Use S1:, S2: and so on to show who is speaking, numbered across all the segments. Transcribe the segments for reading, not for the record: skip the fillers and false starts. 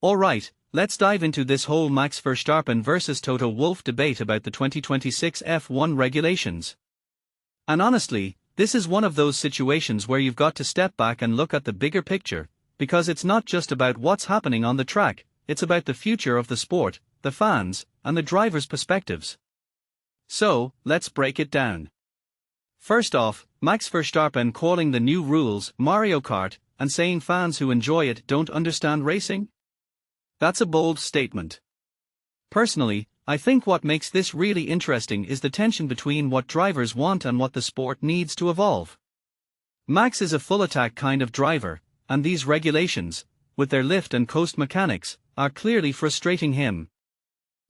S1: Alright, let's dive into this whole Max Verstappen versus Toto Wolff debate about the 2026 F1 regulations. And honestly, this is one of those situations where you've got to step back and look at the bigger picture, because it's not just about what's happening on the track, it's about the future of the sport, the fans, and the drivers' perspectives. So, let's break it down. First off, Max Verstappen calling the new rules Mario Kart and saying fans who enjoy it don't understand racing? That's a bold statement. Personally, I think what makes this really interesting is the tension between what drivers want and what the sport needs to evolve. Max is a full-attack kind of driver, and these regulations, with their lift and coast mechanics, are clearly frustrating him.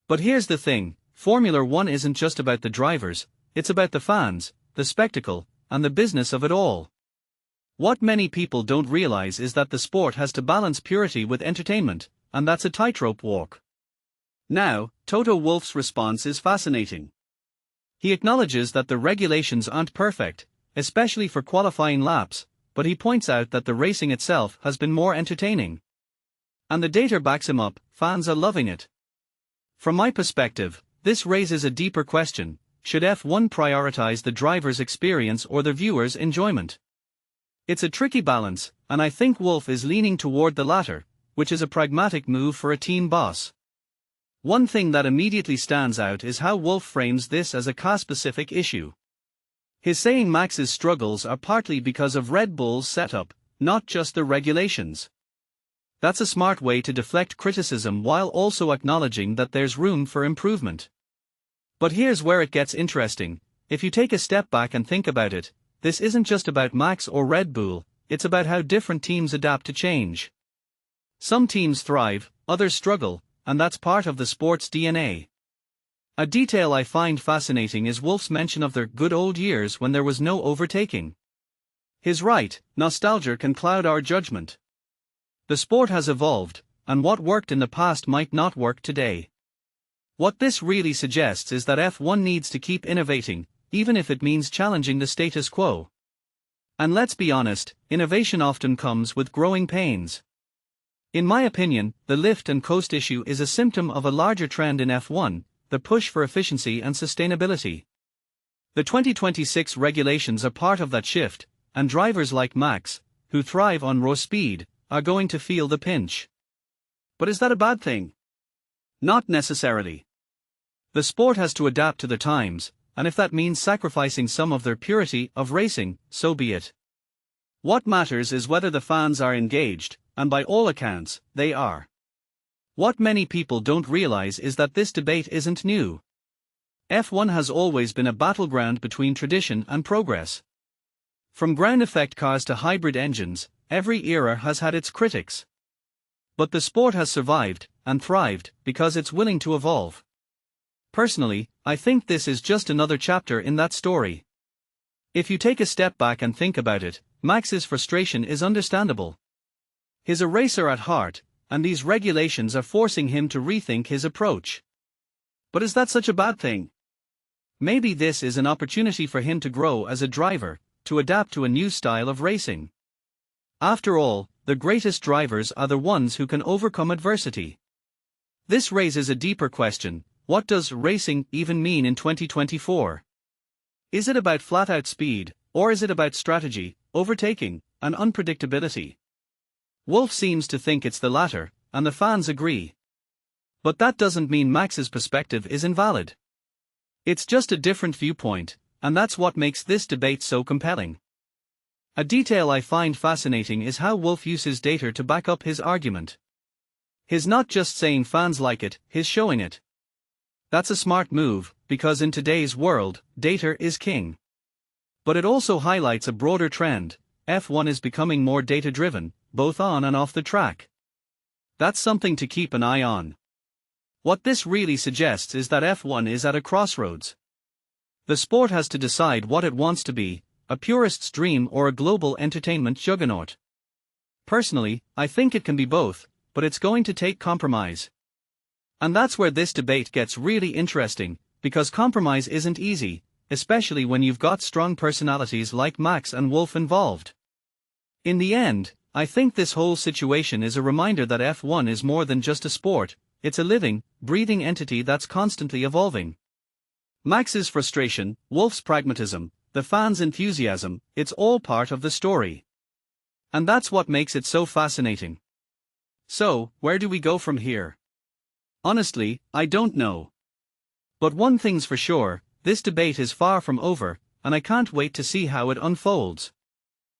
S1: But here's the thing, Formula One isn't just about the drivers, it's about the fans, the spectacle, and the business of it all. What many people don't realize is that the sport has to balance purity with entertainment, and that's a tightrope walk. Now, Toto Wolff's response is fascinating. He acknowledges that the regulations aren't perfect, especially for qualifying laps, but he points out that the racing itself has been more entertaining. And the data backs him up, fans are loving it. From my perspective, this raises a deeper question: should F1 prioritize the driver's experience or the viewer's enjoyment? It's a tricky balance, and I think Wolff is leaning toward the latter, which is a pragmatic move for a team boss. One thing that immediately stands out is how Wolff frames this as a car-specific issue. He's saying Max's struggles are partly because of Red Bull's setup, not just the regulations. That's a smart way to deflect criticism while also acknowledging that there's room for improvement. But here's where it gets interesting: if you take a step back and think about it, this isn't just about Max or Red Bull, it's about how different teams adapt to change. Some teams thrive, others struggle, and that's part of the sport's DNA. A detail I find fascinating is Wolff's mention of the good old years when there was no overtaking. He's right, nostalgia can cloud our judgment. The sport has evolved, and what worked in the past might not work today. What this really suggests is that F1 needs to keep innovating, even if it means challenging the status quo. And let's be honest, innovation often comes with growing pains. In my opinion, the lift and coast issue is a symptom of a larger trend in F1, the push for efficiency and sustainability. The 2026 regulations are part of that shift, and drivers like Max, who thrive on raw speed, are going to feel the pinch. But is that a bad thing? Not necessarily. The sport has to adapt to the times, and if that means sacrificing some of their purity of racing, so be it. What matters is whether the fans are engaged, and by all accounts, they are. What many people don't realize is that this debate isn't new. F1 has always been a battleground between tradition and progress. From ground effect cars to hybrid engines, every era has had its critics. But the sport has survived, and thrived, because it's willing to evolve. Personally, I think this is just another chapter in that story. If you take a step back and think about it, Max's frustration is understandable. He's a racer at heart, and these regulations are forcing him to rethink his approach. But is that such a bad thing? Maybe this is an opportunity for him to grow as a driver, to adapt to a new style of racing. After all, the greatest drivers are the ones who can overcome adversity. This raises a deeper question: what does racing even mean in 2024? Is it about flat-out speed, or is it about strategy, overtaking, and unpredictability? Wolff seems to think it's the latter, and the fans agree. But that doesn't mean Max's perspective is invalid. It's just a different viewpoint, and that's what makes this debate so compelling. A detail I find fascinating is how Wolff uses data to back up his argument. He's not just saying fans like it, he's showing it. That's a smart move, because in today's world, data is king. But it also highlights a broader trend: F1 is becoming more data-driven, both on and off the track. That's something to keep an eye on. What this really suggests is that F1 is at a crossroads. The sport has to decide what it wants to be, a purist's dream or a global entertainment juggernaut. Personally, I think it can be both, but it's going to take compromise. And that's where this debate gets really interesting, because compromise isn't easy, especially when you've got strong personalities like Max and Wolff involved. In the end, I think this whole situation is a reminder that F1 is more than just a sport, it's a living, breathing entity that's constantly evolving. Max's frustration, Wolff's pragmatism, the fans' enthusiasm, it's all part of the story. And that's what makes it so fascinating. So, where do we go from here? Honestly, I don't know. But one thing's for sure, this debate is far from over, and I can't wait to see how it unfolds.